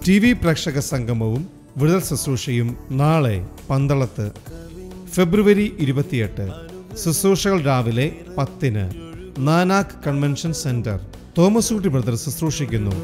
TV പ്രേക്ഷക സംഗമവും വിടുതൽ ശുശ്രൂഷയും നാളെ പന്തളത്ത് ഫെബ്രുവരി 28. ശുശ്രൂഷകൾ രാവിലെ 10-ന് Nanak convention centre. Thomas Ooty brother ശുശ്രൂഷിക്കുന്നു.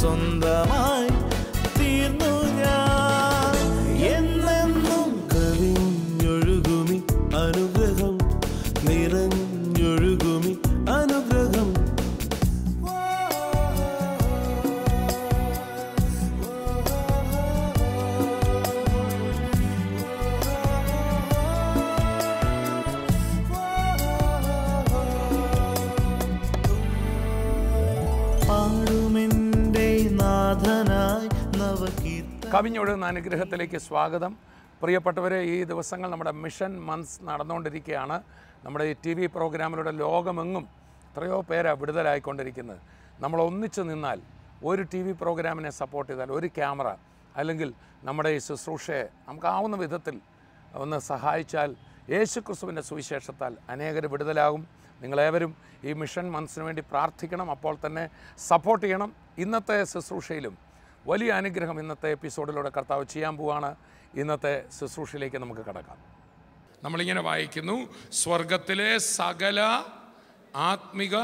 സ്വന്തമായി തീർന്നു ഞാൻ എന്നെന്നും കവിഞ്ഞൊഴുകുമി അനുഗ്രഹം നിറഞ്ഞൊഴുകുമി അനുഗ്രഹം. കവിഞ്ഞൊഴുകുന്ന അനുഗ്രഹത്തിലേക്ക് സ്വാഗതം. പ്രിയപ്പെട്ടവരെ, ഈ ദിവസങ്ങൾ നമ്മുടെ മിഷൻ മന്ത്സ് നടന്നുകൊണ്ടിരിക്കുകയാണ്. നമ്മുടെ ഈ TV പ്രോഗ്രാമിലൂടെ ലോകമെങ്ങും എത്രയോ പേരാണ് വിടുതലായിക്കൊണ്ടിരിക്കുന്നത്. നമ്മൾ ഒന്നിച്ചു നിന്നാൽ, ഒരു TV പ്രോഗ്രാമിനെ സപ്പോർട്ട് ചെയ്താൽ, ഒരു ക്യാമറ അല്ലെങ്കിൽ നമ്മുടെ ഈ ശുശ്രൂഷയെ നമുക്കാവുന്ന വിധത്തിൽ ഒന്ന് സഹായിച്ചാൽ യേശുക്രിസ്തുവിൻ്റെ സുവിശേഷത്താൽ അനേകർ വിടുതലാകും. നിങ്ങളേവരും ഈ മിഷൻ മന്ത്സിന് വേണ്ടി പ്രാർത്ഥിക്കണം, അപ്പോൾ തന്നെ സപ്പോർട്ട് ചെയ്യണം. ഇന്നത്തെ ശുശ്രൂഷയിലും വലിയ അനുഗ്രഹം ഇന്നത്തെ എപ്പിസോഡിലൂടെ കർത്താവ് ചെയ്യാൻ പോവാണ്. ഇന്നത്തെ ശുശ്രൂഷയിലേക്ക് നമുക്ക് കടക്കാം. നമ്മളിങ്ങനെ വായിക്കുന്നു, സ്വർഗത്തിലെ സകല ആത്മിക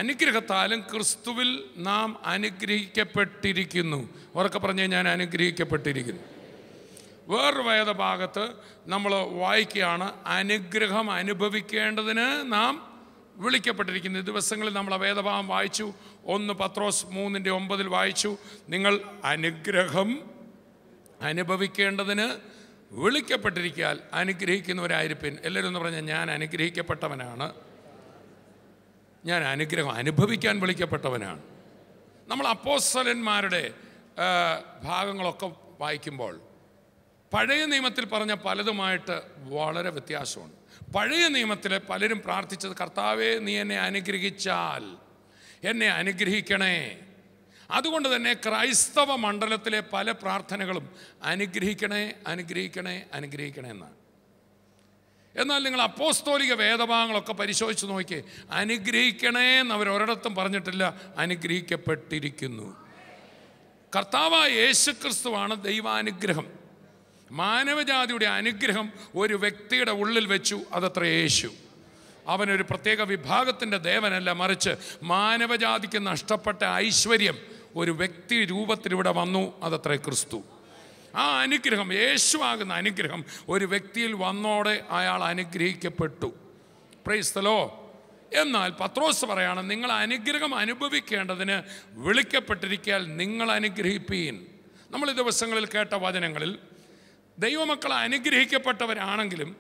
അനുഗ്രഹത്താലും ക്രിസ്തുവിൽ നാം അനുഗ്രഹിക്കപ്പെട്ടിരിക്കുന്നു. ഉറക്കെ പറഞ്ഞ് ഞാൻ അനുഗ്രഹിക്കപ്പെട്ടിരിക്കുന്നു. വേറൊരു വേദഭാഗത്ത് നമ്മൾ വായിക്കുകയാണ്, അനുഗ്രഹം അനുഭവിക്കേണ്ടതിന് നാം വിളിക്കപ്പെട്ടിരിക്കുന്നു. ഈ ദിവസങ്ങളിൽ നമ്മൾ ആ വേദഭാഗം വായിച്ചു. 1 പത്രോസ് 3:9 വായിച്ചു, നിങ്ങൾ അനുഗ്രഹം അനുഭവിക്കേണ്ടതിന് വിളിക്കപ്പെട്ടിരിക്കാൻ അനുഗ്രഹിക്കുന്നവരായിരിപ്പിൻ. എല്ലാവരും എന്ന് പറഞ്ഞാൽ ഞാൻ അനുഗ്രഹിക്കപ്പെട്ടവനാണ്, ഞാൻ അനുഗ്രഹം അനുഭവിക്കാൻ വിളിക്കപ്പെട്ടവനാണ്. നമ്മൾ അപ്പോസ്തലന്മാരുടെ ഭാഗങ്ങളൊക്കെ വായിക്കുമ്പോൾ പഴയ നിയമത്തിൽ പറഞ്ഞ പലതുമായിട്ട് വളരെ വ്യത്യാസമുണ്ട്. പഴയ നിയമത്തിലെ പലരും പ്രാർത്ഥിച്ചത്, കർത്താവേ നീ എന്നെ അനുഗ്രഹിച്ചാൽ എന്നെ അനുഗ്രഹിക്കണേ. അതുകൊണ്ട് തന്നെ ക്രൈസ്തവ മണ്ഡലത്തിലെ പല പ്രാർത്ഥനകളും അനുഗ്രഹിക്കണേ അനുഗ്രഹിക്കണേ അനുഗ്രഹിക്കണേ എന്നാണ്. എന്നാൽ നിങ്ങൾ അപ്പോസ്തോലിക വേദഭാഗങ്ങളൊക്കെ പരിശോധിച്ച് നോക്കിയേ, അനുഗ്രഹിക്കണേ എന്ന് അവരൊരിടത്തും പറഞ്ഞിട്ടില്ല, അനുഗ്രഹിക്കപ്പെട്ടിരിക്കുന്നു. കർത്താവായ യേശുക്രിസ്തുവാണ് ദൈവാനുഗ്രഹം. മാനവജാതിയുടെ അനുഗ്രഹം ഒരു വ്യക്തിയുടെ ഉള്ളിൽ വെച്ചു, അതത്ര യേശു. അവനൊരു പ്രത്യേക വിഭാഗത്തിൻ്റെ ദേവനല്ല, മറിച്ച് മാനവജാതിക്ക് നഷ്ടപ്പെട്ട ഐശ്വര്യം ഒരു വ്യക്തി രൂപത്തിൽ ഇവിടെ വന്നു, അതത്ര ക്രിസ്തു. ആ അനുഗ്രഹം, യേശുവാകുന്ന അനുഗ്രഹം ഒരു വ്യക്തിയിൽ വന്നോടെ അയാൾ അനുഗ്രഹിക്കപ്പെട്ടു. Praise the Lord. എന്നാൽ പത്രോസ് പറയാണ്, നിങ്ങൾ അനുഗ്രഹം അനുഭവിക്കേണ്ടതിന് വിളിക്കപ്പെട്ടിരിക്കാൻ നിങ്ങൾ അനുഗ്രഹിപ്പീൻ. നമ്മൾ ഈ ദിവസങ്ങളിൽ കേട്ട വചനങ്ങളിൽ ദൈവമക്കൾ അനുഗ്രഹിക്കപ്പെട്ടവരാണെങ്കിലും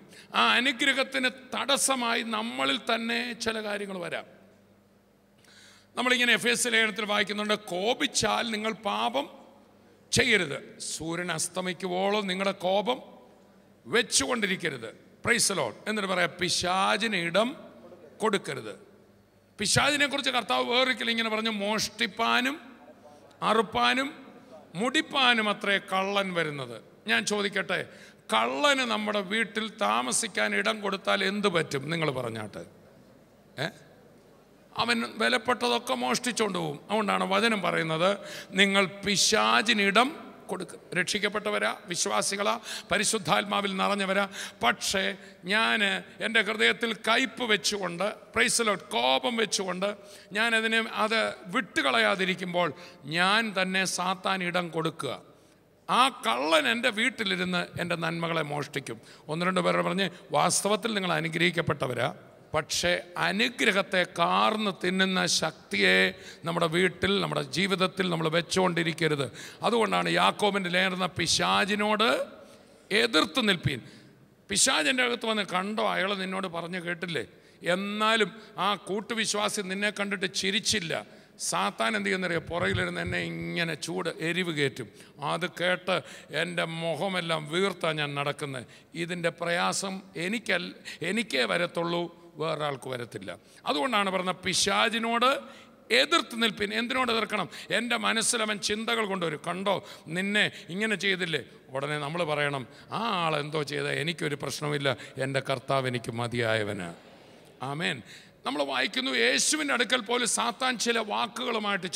ആ അനുഗ്രഹത്തിന് തടസ്സമായി നമ്മളിൽ തന്നെ ചില കാര്യങ്ങൾ വരാം. നമ്മളിങ്ങനെ എഫേസ്യ ലേഖനത്തിൽ വായിക്കുന്നുണ്ട്, കോപിച്ചാൽ നിങ്ങൾ പാപം ചെയ്യരുത്, സൂര്യൻ അസ്തമിക്കുവോളം നിങ്ങളുടെ കോപം വെച്ചുകൊണ്ടിരിക്കരുത്. Praise the Lord. എന്നിട്ട് പറയാം, പിശാചിന് ഇടം കൊടുക്കരുത്. പിശാചിനെ കുറിച്ച് കർത്താവ് വേറൊരിക്കലും ഇങ്ങനെ പറഞ്ഞു, മോഷ്ടിപ്പാനും അറുപ്പാനും മുടിപ്പാനും അത്രേ കള്ളൻ വരുന്നത്. ഞാൻ ചോദിക്കട്ടെ, കള്ളന് നമ്മുടെ വീട്ടിൽ താമസിക്കാൻ ഇടം കൊടുത്താൽ എന്ത് പറ്റും? നിങ്ങൾ പറഞ്ഞാട്ടെ. അവൻ വിലപ്പെട്ടതൊക്കെ മോഷ്ടിച്ചുകൊണ്ട് പോകും. അതുകൊണ്ടാണ് വചനം പറയുന്നത്, നിങ്ങൾ പിശാചിനിടം കൊടുക്കുക. രക്ഷിക്കപ്പെട്ടവരാ, വിശ്വാസികളാ, പരിശുദ്ധാത്മാവിൽ നിറഞ്ഞവരാ. പക്ഷേ ഞാൻ എൻ്റെ ഹൃദയത്തിൽ കയ്പ് വെച്ചുകൊണ്ട്, പ്രൈസ് ദി ലോർഡ്, കോപം വെച്ചുകൊണ്ട് ഞാനതിനെ അത് വിട്ടുകളയാതിരിക്കുമ്പോൾ ഞാൻ തന്നെ സാത്താൻ ഇടം കൊടുക്കുക. ആ കള്ളൻ എൻ്റെ വീട്ടിലിരുന്ന് എൻ്റെ നന്മകളെ മോഷ്ടിക്കും. 1-2 പേർ പറഞ്ഞ്, വാസ്തവത്തിൽ നിങ്ങൾ അനുഗ്രഹിക്കപ്പെട്ടവരാ, പക്ഷേ അനുഗ്രഹത്തെ കാർന്ന് തിന്നുന്ന ശക്തിയെ നമ്മുടെ വീട്ടിൽ, നമ്മുടെ ജീവിതത്തിൽ നമ്മൾ വെച്ചുകൊണ്ടിരിക്കരുത്. അതുകൊണ്ടാണ് യാക്കോബിൻ്റെ ലേഖനം, പിശാചിനോട് എതിർത്ത് നിൽപ്പീൻ. പിശാചിൻ്റെ അകത്ത് വന്ന്, കണ്ടോ അയാൾ നിന്നോട് പറഞ്ഞു കേട്ടില്ലേ, എന്നാലും ആ കൂട്ടുവിശ്വാസി നിന്നെ കണ്ടിട്ട് ചിരിച്ചില്ല, സാത്താൻ എന്ത് ചെയ്യുന്നറിയോ? പുറകിലിരുന്ന് എന്നെ ഇങ്ങനെ ചൂട് എരിവ് കയറ്റും. അത് കേട്ട് എൻ്റെ മുഖമെല്ലാം വീർത്താ ഞാൻ നടക്കുന്നത്. ഇതിൻ്റെ പ്രയാസം എനിക്കേ വരത്തുള്ളൂ, വേറൊരാൾക്ക് വരത്തില്ല. അതുകൊണ്ടാണ് പറഞ്ഞത് പിശാചിനോട് എതിർത്ത് നിൽപ്പിൻ. എന്തിനോട് എതിർക്കണം? എൻ്റെ മനസ്സിലവൻ ചിന്തകൾ കൊണ്ടുവരും. കണ്ടോ നിന്നെ ഇങ്ങനെ ചെയ്തില്ലേ? ഉടനെ നമ്മൾ പറയണം, ആ ആളെന്തോ ചെയ്താൽ എനിക്കൊരു പ്രശ്നമില്ല, എൻ്റെ കർത്താവ് എനിക്ക് മതിയായവന്. ആമേൻ. നമ്മൾ വായിക്കുന്നു, യേശുവിൻ്റെ അടുക്കൽ പോലും സാത്താൻ ചില വാക്കുകളുമായിട്ട്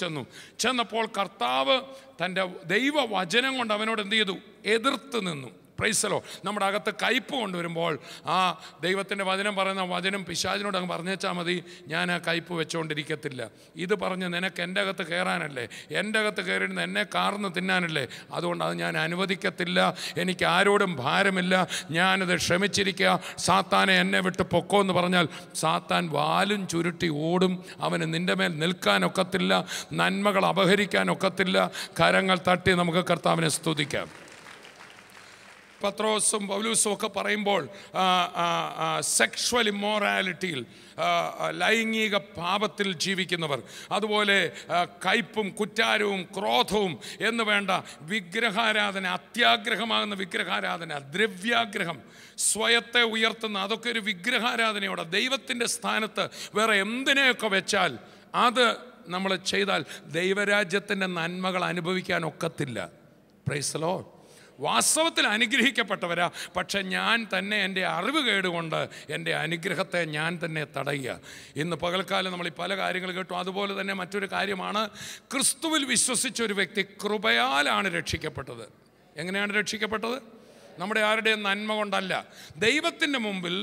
ചെന്നപ്പോൾ കർത്താവ് തൻ്റെ ദൈവവചനം കൊണ്ട് അവനോട് എന്ത് ചെയ്തു? എതിർത്ത് നിന്നു. പ്രൈസലോ. നമ്മുടെ അകത്ത് കയ്പ് കൊണ്ടുവരുമ്പോൾ ആ ദൈവത്തിൻ്റെ വചനം പറയുന്ന വചനം പിശാചിനോട് അങ്ങ് പറഞ്ഞേച്ചാൽ മതി, ഞാൻ ആ കയ്പ് വെച്ചുകൊണ്ടിരിക്കത്തില്ല. ഇത് പറഞ്ഞ് നിനക്ക് എൻ്റെ അകത്ത് കയറാനല്ലേ, എൻ്റെ അകത്ത് കയറിയിരുന്ന് എന്നെ കാർന്ന് തിന്നാനല്ലേ, അതുകൊണ്ട് അത് ഞാൻ അനുവദിക്കത്തില്ല. എനിക്ക് ആരോടും ഭാരമില്ല, ഞാനത് ക്ഷമിച്ചിരിക്കുക. സാത്താനെ എന്നെ വിട്ട് പൊക്കോ എന്ന് പറഞ്ഞാൽ സാത്താൻ വാലും ചുരുട്ടി ഓടും. അവന് നിൻ്റെ മേൽ നിൽക്കാനൊക്കത്തില്ല, നന്മകൾ അപഹരിക്കാനൊക്കത്തില്ല. കരങ്ങൾ തട്ടി നമുക്ക് കർത്താവിനെ സ്തുതിക്കാം. പത്രോസും പൗലൂസും ഒക്കെ പറയുമ്പോൾ സെക്ഷുവൽ ഇമ്മോറാലിറ്റിയിൽ, ലൈംഗിക പാപത്തിൽ ജീവിക്കുന്നവർ, അതുപോലെ കയ്പും കുറ്റാരവും ക്രോധവും എന്ന് വേണ്ട വിഗ്രഹാരാധന, അത്യാഗ്രഹമാകുന്ന വിഗ്രഹാരാധന, ദ്രവ്യാഗ്രഹം, സ്വയത്തെ ഉയർത്തുന്ന അതൊക്കെ ഒരു വിഗ്രഹാരാധനയോടെ ദൈവത്തിൻ്റെ സ്ഥാനത്ത് വേറെ എന്തിനെയൊക്കെ വെച്ചാൽ അത് നമ്മൾ ചെയ്താൽ ദൈവരാജ്യത്തിൻ്റെ നന്മകൾ അനുഭവിക്കാനൊക്കത്തില്ല. Praise the Lord. വാസ്തവത്തിൽ അനുഗ്രഹിക്കപ്പെട്ടവരാ, പക്ഷെ ഞാൻ തന്നെ എൻ്റെ അറിവ് കേടുകൊണ്ട് എൻ്റെ അനുഗ്രഹത്തെ ഞാൻ തന്നെ തടയുക. ഇന്ന് പകൽക്കാലം നമ്മൾ ഈ പല കാര്യങ്ങൾ കേട്ടു. അതുപോലെ തന്നെ മറ്റൊരു കാര്യമാണ്, ക്രിസ്തുവിൽ വിശ്വസിച്ച ഒരു വ്യക്തി കൃപയാലാണ് രക്ഷിക്കപ്പെട്ടത്. എങ്ങനെയാണ് രക്ഷിക്കപ്പെട്ടത്? നമ്മുടെ ആരുടെയും നന്മ കൊണ്ടല്ല. ദൈവത്തിൻ്റെ മുമ്പിൽ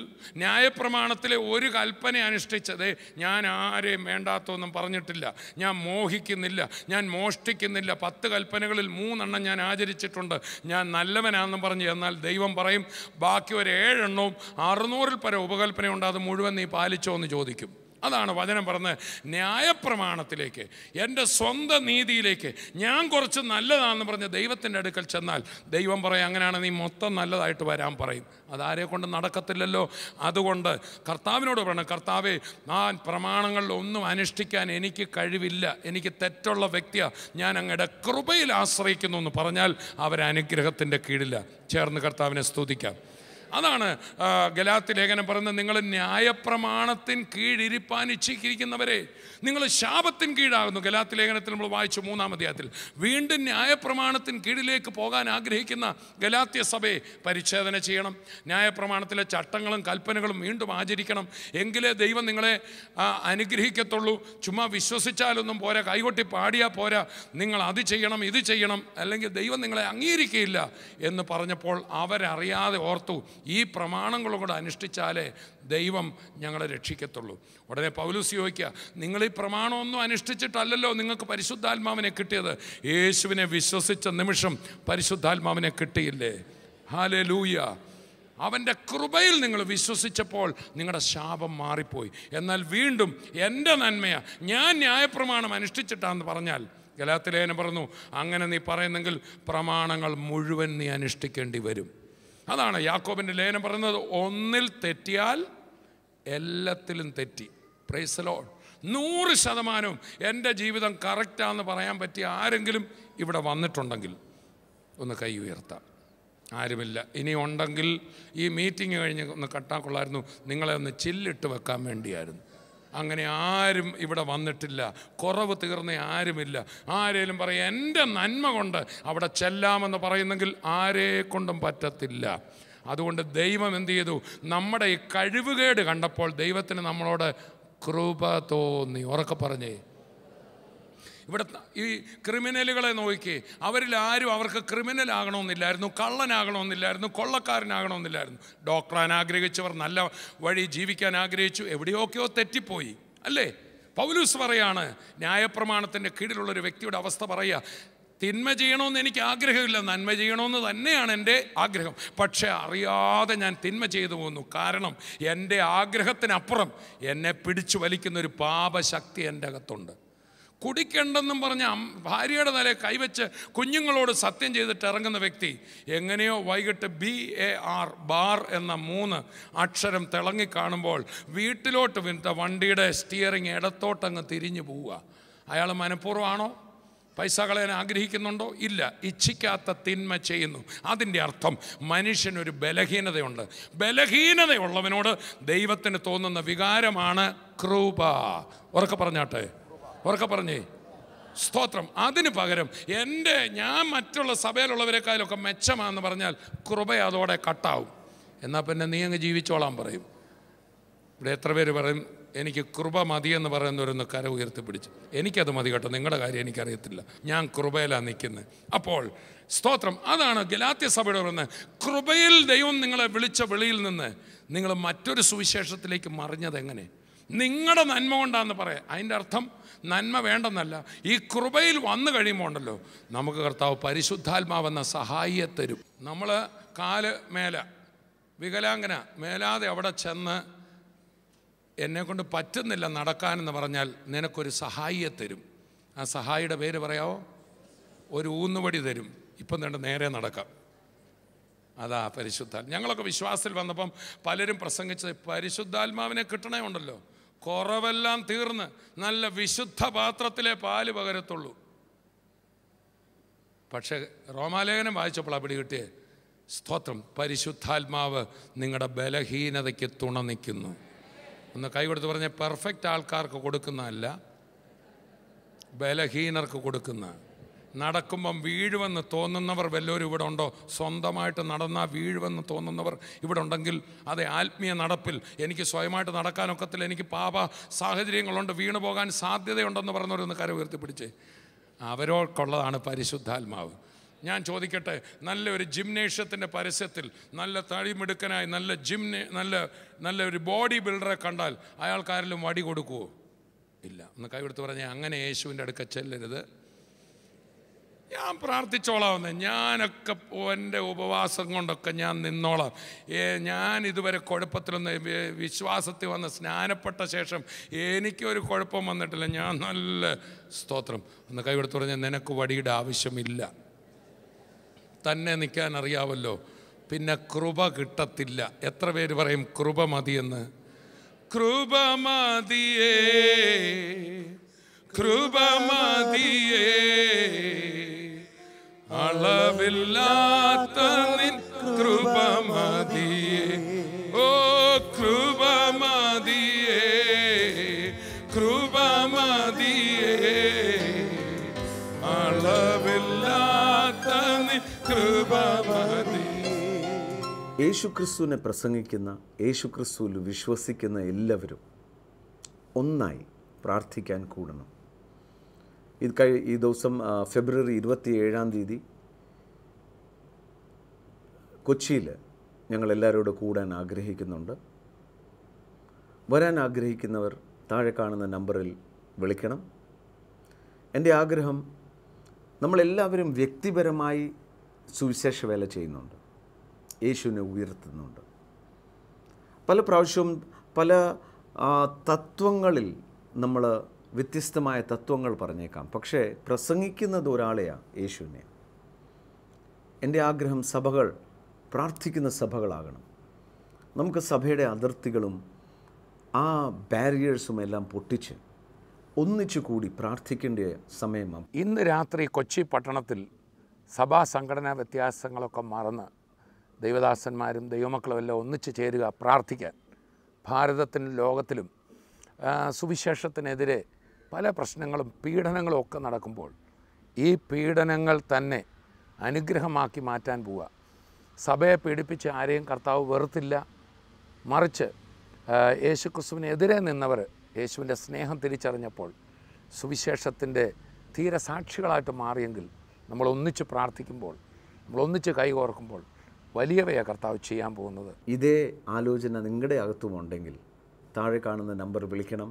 ന്യായപ്രമാണത്തിലെ ഒരു കൽപ്പന അനുഷ്ഠിച്ചത്, ഞാൻ ആരെയും വേണ്ടാത്തൊന്നും പറഞ്ഞിട്ടില്ല, ഞാൻ മോഹിക്കുന്നില്ല, ഞാൻ മോഷ്ടിക്കുന്നില്ല, 10 കൽപ്പനകളിൽ 3 എണ്ണം ഞാൻ ആചരിച്ചിട്ടുണ്ട്, ഞാൻ നല്ലവനാണെന്നും പറഞ്ഞ് എന്നാൽ ദൈവം പറയും ബാക്കി ഒരു 7 എണ്ണവും 600-ൽ പരം ഉപകൽപ്പനയുണ്ട്, അത് മുഴുവൻ നീ പാലിച്ചോ എന്ന് ചോദിക്കും. അതാണ് വചനം പറഞ്ഞത്. ന്യായപ്രമാണത്തിലേക്ക്, എൻ്റെ സ്വന്തം നീതിയിലേക്ക് ഞാൻ കുറച്ച് നല്ലതാണെന്ന് പറഞ്ഞ് ദൈവത്തിൻ്റെ അടുക്കൽ ചെന്നാൽ ദൈവം പറയും അങ്ങനെയാണ് നീ മൊത്തം നല്ലതായിട്ട് വരാൻ പറയും. അതാരെ കൊണ്ട് നടക്കത്തില്ലല്ലോ. അതുകൊണ്ട് കർത്താവിനോട് പറയണം, കർത്താവേ, ഞാൻ പ്രമാണങ്ങളിൽ ഒന്നും അനുഷ്ഠിക്കാൻ എനിക്ക് കഴിവില്ല, എനിക്ക് തെറ്റുള്ള വ്യക്തിയാണ്, ഞാൻ അങ്ങയുടെ കൃപയിൽ ആശ്രയിക്കുന്നു എന്ന് പറഞ്ഞാൽ അവരനുഗ്രഹത്തിൻ്റെ കീഴില്ല. ചേർന്ന് കർത്താവിനെ സ്തുതിക്കാം. അതാണ് ഗലാത്യ ലേഖനം പറയുന്നത്, നിങ്ങൾ ന്യായപ്രമാണത്തിന് കീഴിരിപ്പാൻ ഇച്ഛിക്കുന്നവരെ നിങ്ങൾ ശാപത്തിന് കീഴാകുന്നു. ഗലാത്യ ലേഖനത്തിൽ നമ്മൾ വായിച്ചു 3-ാം അധ്യായത്തിൽ. വീണ്ടും ന്യായപ്രമാണത്തിന് കീഴിലേക്ക് പോകാൻ ആഗ്രഹിക്കുന്ന ഗലാത്യ സഭയെ പരിച്ഛേദന ചെയ്യണം. ന്യായപ്രമാണത്തിലെ ചട്ടങ്ങളും കൽപ്പനകളും വീണ്ടും ആചരിക്കണം. എങ്കിലേ ദൈവം നിങ്ങളെ അനുഗ്രഹിക്കത്തുള്ളൂ. ചുമ്മാ വിശ്വസിച്ചാലൊന്നും പോരാ, കൈകൊട്ടി പാടിയാൽ പോരാ, നിങ്ങൾ അത് ചെയ്യണം ഇത് ചെയ്യണം, അല്ലെങ്കിൽ ദൈവം നിങ്ങളെ അംഗീകരിക്കുകയില്ല എന്ന് പറഞ്ഞപ്പോൾ അവരറിയാതെ ഓർത്തു, ഈ പ്രമാണങ്ങളും കൂടെ അനുഷ്ഠിച്ചാലേ ദൈവം ഞങ്ങളെ രക്ഷിക്കത്തുള്ളൂ. ഉടനെ പൗലോസ് ചോദിക്കുക, നിങ്ങൾ ഈ പ്രമാണമൊന്നും അനുഷ്ഠിച്ചിട്ടല്ലല്ലോ നിങ്ങൾക്ക് പരിശുദ്ധാത്മാവിനെ കിട്ടിയത്, യേശുവിനെ വിശ്വസിച്ച നിമിഷം പരിശുദ്ധാത്മാവിനെ കിട്ടിയില്ലേ? ഹല്ലേലൂയ. അവൻ്റെ കൃപയിൽ നിങ്ങൾ വിശ്വസിച്ചപ്പോൾ നിങ്ങളുടെ ശാപം മാറിപ്പോയി. എന്നാൽ വീണ്ടും എൻ്റെ നന്മയാ, ഞാൻ ന്യായപ്രമാണം അനുഷ്ഠിച്ചിട്ടാന്ന് പറഞ്ഞാൽ ഗലാത്യ ലേഖനം പറഞ്ഞു, അങ്ങനെ നീ പറയുന്നെങ്കിൽ പ്രമാണങ്ങൾ മുഴുവൻ നീ അനുഷ്ഠിക്കേണ്ടി വരും. അതാണ് യാക്കോബിൻ്റെ ലേഖനം പറയുന്നത്, ഒന്നിൽ തെറ്റിയാൽ എല്ലാത്തിലും തെറ്റി. Praise the Lord. 100% എൻ്റെ ജീവിതം കറക്റ്റാണെന്ന് പറയാൻ പറ്റിയ ആരെങ്കിലും ഇവിടെ വന്നിട്ടുണ്ടെങ്കിൽ ഒന്ന് കൈ ഉയർത്താം. ആരുമില്ല. ഇനി ഉണ്ടെങ്കിൽ ഈ മീറ്റിംഗ് കഴിഞ്ഞ് ഒന്ന് കട്ടാക്കൊള്ളായിരുന്നു, നിങ്ങളെ ഒന്ന് ചില്ലിട്ട് വെക്കാൻ വേണ്ടിയായിരുന്നു. അങ്ങനെ ആരും ഇവിടെ വന്നിട്ടില്ല, കുറവ് തീർന്ന ആരുമില്ല. ആരേലും പറയും എൻ്റെ നന്മ കൊണ്ട് അവിടെ ചെല്ലാമെന്ന് പറയുന്നെങ്കിൽ ആരെ കൊണ്ടും പറ്റത്തില്ല. അതുകൊണ്ട് ദൈവം എന്ത് ചെയ്തു? നമ്മുടെ ഈ കഴിവുകേട് കണ്ടപ്പോൾ ദൈവത്തിന് നമ്മളോട് കൃപ തോന്നി. ഉറക്കെ പറഞ്ഞേ. ഇവിടെ ഈ ക്രിമിനലുകളെ നോക്കി, അവരിൽ ആരും അവർക്ക് ക്രിമിനൽ ആകണമെന്നില്ലായിരുന്നു, കള്ളനാകണമെന്നില്ലായിരുന്നു, കൊള്ളക്കാരനാകണമെന്നില്ലായിരുന്നു. ഡോക്ടറാൻ ആഗ്രഹിച്ചവർ നല്ല വഴി ജീവിക്കാൻ ആഗ്രഹിച്ചു, എവിടെയൊക്കെയോ തെറ്റിപ്പോയി അല്ലേ? പൗലൂസ് പറയാണ്, ന്യായപ്രമാണത്തിൻ്റെ കീഴിലുള്ളൊരു വ്യക്തിയുടെ അവസ്ഥ പറയുക, തിന്മ ചെയ്യണമെന്ന് എനിക്ക് ആഗ്രഹമില്ല, നന്മ ചെയ്യണമെന്ന് തന്നെയാണ് എൻ്റെ ആഗ്രഹം, പക്ഷേ അറിയാതെ ഞാൻ തിന്മ ചെയ്തു പോകുന്നു. കാരണം എൻ്റെ ആഗ്രഹത്തിനപ്പുറം എന്നെ പിടിച്ചു വലിക്കുന്നൊരു പാപശക്തി എൻ്റെ അകത്തുണ്ട്. കുടിക്കണ്ടെന്നും പറഞ്ഞ ഭാര്യയുടെ തലയെ കൈവച്ച് കുഞ്ഞുങ്ങളോട് സത്യം ചെയ്തിട്ട് ഇറങ്ങുന്ന വ്യക്തി എങ്ങനെയോ വൈകിട്ട് BAR ബാർ എന്ന 3 അക്ഷരം തിളങ്ങിക്കാണുമ്പോൾ വീട്ടിലോട്ട് വിട്ട വണ്ടിയുടെ സ്റ്റിയറിങ് ഇടത്തോട്ടങ്ങ് തിരിഞ്ഞു പോവുക. അയാൾ മനഃപൂർവ്വമാണോ? പൈസ കളയാൻ ആഗ്രഹിക്കുന്നുണ്ടോ? ഇല്ല. ഇച്ഛിക്കാത്ത തിന്മ ചെയ്യുന്നു. അതിൻ്റെ അർത്ഥം മനുഷ്യനൊരു ബലഹീനതയുണ്ട്. ബലഹീനതയുള്ളവനോട് ദൈവത്തിന് തോന്നുന്ന വികാരമാണ് കൃപ. ഉറക്കെ പറഞ്ഞാട്ടെ, ഉറക്കെ പറഞ്ഞേ, സ്തോത്രം. അതിന് പകരം ഞാൻ മറ്റുള്ള സഭയിലുള്ളവരെക്കാളൊക്കെ മെച്ചമാണെന്ന് പറഞ്ഞാൽ കൃപ അതോടെ കട്ടാവും. എന്നാൽ പിന്നെ നീ അങ്ങ് ജീവിച്ചോളാൻ പറയും. ഇവിടെ എത്ര പേര് പറയും എനിക്ക് കൃപ മതിയെന്ന് പറയുന്നവരൊന്ന് കര ഉയർത്തിപ്പിടിച്ച്, എനിക്കത് മതി കേട്ടോ, നിങ്ങളുടെ കാര്യം എനിക്കറിയത്തില്ല, ഞാൻ കൃപയിലാണ് നിൽക്കുന്നത്. അപ്പോൾ സ്തോത്രം, അതാണ് ഗലാത്യ സഭയുടെ പറയുന്നത്. കൃപയിൽ ദൈവം നിങ്ങളെ വിളിച്ച വെളിയിൽ നിന്ന് നിങ്ങൾ മറ്റൊരു സുവിശേഷത്തിലേക്ക് മറിഞ്ഞത് എങ്ങനെ? നിങ്ങളുടെ നന്മ കൊണ്ടാന്ന് പറയാം. അതിൻ്റെ അർത്ഥം നന്മ വേണ്ടെന്നല്ല. ഈ കൃപയിൽ വന്നു കഴിയുമ്പോൾ ഉണ്ടല്ലോ, നമുക്ക് കർത്താവ് പരിശുദ്ധാത്മാവെന്ന സഹായിയെ തരും. നമ്മൾ കാല് വികലാംഗന മേലാതെ അവിടെ ചെന്ന് എന്നെക്കൊണ്ട് പറ്റുന്നില്ല നടക്കാനെന്ന് പറഞ്ഞാൽ നിനക്കൊരു സഹായിയെ തരും. ആ സഹായിയുടെ പേര് പറയാവോ? ഒരു ഊന്നുവടി തരും. ഇപ്പം നേരെ നടക്കാം. അതാ പരിശുദ്ധാത്മ. ഞങ്ങളൊക്കെ വിശ്വാസത്തിൽ വന്നപ്പം പലരും പ്രസംഗിച്ചത് പരിശുദ്ധാത്മാവിനെ കിട്ടണേ ഉണ്ടല്ലോ, കുറവെല്ലാം തീർന്ന് നല്ല വിശുദ്ധ പാത്രത്തിലെ പാല് പകരത്തുള്ളൂ. പക്ഷേ റോമാലേഖനം വായിച്ചപ്പോൾ പിടി കിട്ടിയേ, സ്തോത്രം, പരിശുദ്ധാത്മാവ് നിങ്ങളുടെ ബലഹീനതയ്ക്ക് തുണ നിൽക്കുന്നു. ഒന്ന് കൈ കൊടുത്ത് പറഞ്ഞ, പെർഫെക്റ്റ് ആൾക്കാർക്ക് കൊടുക്കുന്നതല്ല, ബലഹീനർക്ക് കൊടുക്കുന്ന. നടക്കുമ്പം വീഴുവെന്ന് തോന്നുന്നവർ വല്ലവരും ഇവിടെ ഉണ്ടോ? സ്വന്തമായിട്ട് നടന്നാൽ വീഴുവെന്ന് തോന്നുന്നവർ ഇവിടെ ഉണ്ടെങ്കിൽ അതെ, ആത്മീയ നടപ്പിൽ എനിക്ക് സ്വയമായിട്ട് നടക്കാനൊക്കത്തില്ല, എനിക്ക് പാപ സാഹചര്യങ്ങളുണ്ട്, വീണു പോകാൻ സാധ്യതയുണ്ടെന്ന് പറഞ്ഞവരൊന്ന് കര ഉയർത്തിപ്പിടിച്ചേ. അവരോർക്കുള്ളതാണ് പരിശുദ്ധാത്മാവ്. ഞാൻ ചോദിക്കട്ടെ, നല്ലൊരു ജിംനേഷ്യത്തിൻ്റെ പരസ്യത്തിൽ നല്ല തടിമിടുക്കനായി നല്ല ഒരു ബോഡി ബിൽഡറെ കണ്ടാൽ അയാൾക്കാരെങ്കിലും വടി കൊടുക്കുമോ? ഇല്ല. ഒന്ന് കൈകൊടുത്ത് പറഞ്ഞാൽ, അങ്ങനെ യേശുവിൻ്റെ അടുക്ക ചെല്ലരുത്. ഞാൻ പ്രാർത്ഥിച്ചോളാമെന്ന്, ഞാനൊക്കെ എൻ്റെ ഉപവാസം കൊണ്ടൊക്കെ ഞാൻ നിന്നോളാം, ഞാൻ ഇതുവരെ കുഴപ്പത്തിലൊന്നും വിശ്വാസത്തിൽ വന്ന് സ്നാനപ്പെട്ട ശേഷം എനിക്കൊരു കുഴപ്പം വന്നിട്ടില്ല, ഞാൻ നല്ല സ്തോത്രം. ഒന്ന് കൈകൊടുത്ത് പറഞ്ഞാൽ, നിനക്ക് വടിയുടെ ആവശ്യമില്ല, തന്നെ നിൽക്കാൻ അറിയാമല്ലോ, പിന്നെ കൃപ കിട്ടത്തില്ല. എത്ര പേര് പറയും കൃപ മതിയെന്ന്? കൃപ മതിയേ, കൃപ മതിയേ, അളവില്ലാത്ത നിൻ കൃപ മതിയേ, ഓ കൃപ മതിയേ, കൃപ മതിയേ, അളവില്ലാത്ത നിൻ കൃപ മതിയേ. യേശുക്രിസ്തുവിനെ പ്രസംഗിക്കുന്ന, യേശുക്രിസ്തുവിൽ വിശ്വസിക്കുന്ന എല്ലാവരും ഒന്നായി പ്രാർത്ഥിക്കാൻ കൂടണം. ഈ ദിവസം ഫെബ്രുവരി 27 കൊച്ചിയിൽ ഞങ്ങളെല്ലാവരോടും കൂടാൻ ആഗ്രഹിക്കുന്നുണ്ട്. വരാൻ ആഗ്രഹിക്കുന്നവർ താഴെ കാണുന്ന നമ്പറിൽ വിളിക്കണം. എൻ്റെ ആഗ്രഹം, നമ്മളെല്ലാവരും വ്യക്തിപരമായി സുവിശേഷ വേല ചെയ്യുന്നുണ്ട്, യേശുവിനെ ഉയർത്തുന്നുണ്ട്. പല പ്രാവശ്യവും പല തത്വങ്ങളിൽ നമ്മൾ വ്യത്യസ്തമായ തത്വങ്ങൾ പറഞ്ഞേക്കാം, പക്ഷേ പ്രസംഗിക്കുന്നത് ഒരാളെയാണ്, യേശുവിനെ. എൻ്റെ ആഗ്രഹം സഭകൾ പ്രാർത്ഥിക്കുന്ന സഭകളാകണം. നമുക്ക് സഭയുടെ അതിർത്തികളും ആ ബാരിയേഴ്സും എല്ലാം പൊട്ടിച്ച് ഒന്നിച്ചു കൂടി പ്രാർത്ഥിക്കേണ്ട സമയമാണ്. ഇന്ന് രാത്രി കൊച്ചി പട്ടണത്തിൽ സഭാ സംഘടനാ വ്യത്യാസങ്ങളൊക്കെ മറന്ന് ദൈവദാസന്മാരും ദൈവമക്കളും എല്ലാം ഒന്നിച്ചു ചേരുക, പ്രാർത്ഥിക്കാൻ. ഭാരതത്തിനും ലോകത്തിലും സുവിശേഷത്തിനെതിരെ പല പ്രശ്നങ്ങളും പീഡനങ്ങളും ഒക്കെ നടക്കുമ്പോൾ ഈ പീഡനങ്ങൾ തന്നെ അനുഗ്രഹമാക്കി മാറ്റാൻ പോവുക. സഭയെ പീഡിപ്പിച്ച് ആരെയും കർത്താവ് വെറുത്തില്ല, മറിച്ച് യേശുക്രിസ്തുവിനെതിരെ നിന്നവർ യേശുവിൻ്റെ സ്നേഹം തിരിച്ചറിഞ്ഞപ്പോൾ സുവിശേഷത്തിൻ്റെ തീരെ സാക്ഷികളായിട്ട് മാറിയെങ്കിൽ നമ്മൾ ഒന്നിച്ച് പ്രാർത്ഥിക്കുമ്പോൾ, നമ്മൾ ഒന്നിച്ച് കൈകോർക്കുമ്പോൾ വലിയവയാണ് കർത്താവ് ചെയ്യാൻ പോകുന്നത്. ഇതേ ആലോചന നിങ്ങളുടെ അകത്തുമുണ്ടെങ്കിൽ താഴെ കാണുന്ന നമ്പർ വിളിക്കണം.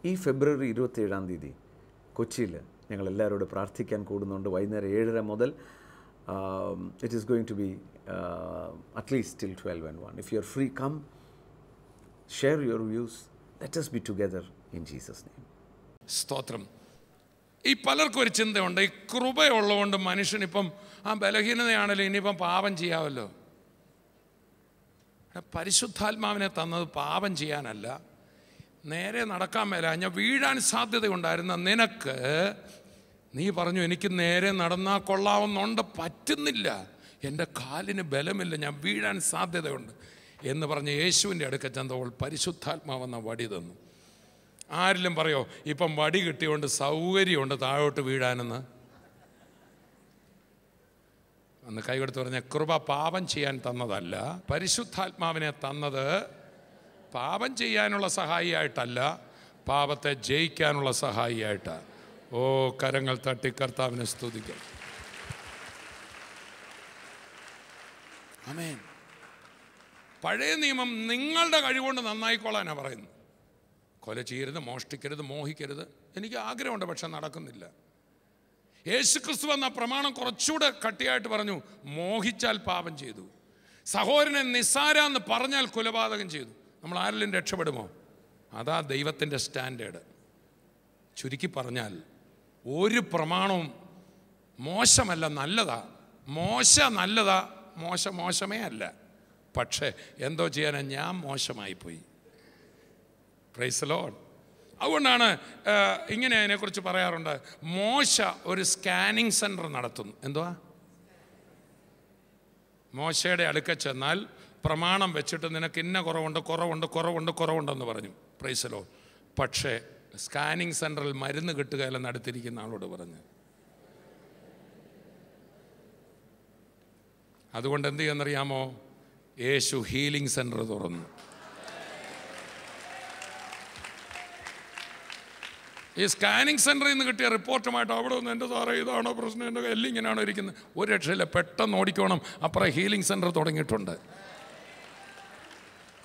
ഈ ഫെബ്രുവരി 27 കൊച്ചിയിൽ ഞങ്ങളെല്ലാവരോടും പ്രാർത്ഥിക്കാൻ കൂടുന്നുണ്ട്. വൈകുന്നേരം 7:30 മുതൽ it is going to be at least till 12 and 1. If you are free, come, share your views. Let us be together in Jesus' name. സ്തോത്രം. ഈ പലർക്കും ഒരു ചിന്തയുണ്ട്, ഈ കൃപയുള്ളതുകൊണ്ട് മനുഷ്യനിപ്പം ആ ബലഹീനതയാണല്ലോ, ഇനിയിപ്പം പാപം ചെയ്യാമല്ലോ. പരിശുദ്ധാത്മാവിനെ തന്നത് പാപം ചെയ്യാനല്ല, നേരെ നടക്കാൻ മേല, ഞാൻ വീഴാൻ സാധ്യതയുണ്ടായിരുന്ന നിനക്ക് നീ പറഞ്ഞു എനിക്ക് നേരെ നടന്നാൽ കൊള്ളാവുന്നുണ്ട്, പറ്റുന്നില്ല, എൻ്റെ കാലിന് ബലമില്ല, ഞാൻ വീഴാൻ സാധ്യതയുണ്ട് എന്ന് പറഞ്ഞ് യേശുവിൻ്റെ അടുക്ക ചെന്നപ്പോൾ പരിശുദ്ധാത്മാവെന്ന വടി തന്നു. ആരെങ്കിലും പറയോ ഇപ്പം വടി കിട്ടിയോണ്ട് സൗകര്യമുണ്ട് താഴോട്ട് വീഴാനെന്ന്? അന്ന് കൈകൊടുത്ത് പറഞ്ഞ കൃപ പാപം ചെയ്യാൻ തന്നതല്ല, പരിശുദ്ധാത്മാവിനെ തന്നത് പാപം ചെയ്യാനുള്ള സഹായിയായിട്ടല്ല, പാപത്തെ ജയിക്കാനുള്ള സഹായിയായിട്ടാണ്. ഓ, കരങ്ങൾ തട്ടി കർത്താവിനെ സ്തുതിക്കാം. ആമേൻ. പഴയ നിയമം നിങ്ങളുടെ കഴിവുകൊണ്ട് നന്നായിക്കൊള്ളാനാണ് പറയുന്നത്. കൊല ചെയ്യരുത്, മോഷ്ടിക്കരുത്, മോഹിക്കരുത്. എനിക്ക് ആഗ്രഹമുണ്ട്, പക്ഷെ നടക്കുന്നില്ല. യേശുക്രിസ്തു എന്ന പ്രമാണം കുറച്ചുകൂടെ കട്ടിയായിട്ട് പറഞ്ഞു, മോഹിച്ചാൽ പാപം ചെയ്തു, സഹോദരനെ നിസ്സാരാന്ന് പറഞ്ഞാൽ കൊലപാതകം ചെയ്തു. നമ്മൾ ആരെങ്കിലും രക്ഷപ്പെടുമോ? അതാ ദൈവത്തിൻ്റെ സ്റ്റാൻഡേർഡ്. ചുരുക്കി പറഞ്ഞാൽ ഒരു പ്രമാണവും മോശമല്ല, നല്ലതാ. നല്ലതാ, മോശമേ അല്ല. പക്ഷേ എന്തോ ചെയ്യാനാ, ഞാൻ മോശമായിപ്പോയി. Praise the Lord. അതുകൊണ്ടാണ് ഇങ്ങനെ അതിനെക്കുറിച്ച് പറയാറുണ്ട്. മോശ ഒരു സ്കാനിങ് സെൻറ്റർ നടത്തുന്നു. എന്തുവാ? മോശയുടെ അടുക്ക ചെന്നാൽ പ്രമാണം വെച്ചിട്ട് നിനക്ക് ഇന്ന കുറവുണ്ടെന്ന് പറഞ്ഞു. Praise the Lord. പക്ഷേ സ്കാനിങ് സെൻറ്ററിൽ മരുന്ന് കിട്ടുകയല്ലെന്ന് അടുത്തിരിക്കുന്ന ആളോട് പറഞ്ഞു. അതുകൊണ്ട് എന്ത് ചെയ്യുന്നറിയാമോ? യേശു ഹീലിംഗ് സെൻറ്റർ തുറന്നു. ഈ സ്കാനിങ് സെൻറ്ററിൽ നിന്ന് കിട്ടിയ റിപ്പോർട്ടുമായിട്ട് അവിടെ ഒന്ന് എൻ്റെ സാറേ ഇതാണോ പ്രശ്നം, എൻ്റെ എല്ലാം ഇങ്ങനെയാണോ ഇരിക്കുന്നത്, ഒരു രക്ഷയില്ല, പെട്ടെന്ന് ഓടിക്കോണം. അപ്പുറം ഹീലിംഗ് സെൻറ്റർ തുടങ്ങിയിട്ടുണ്ട്.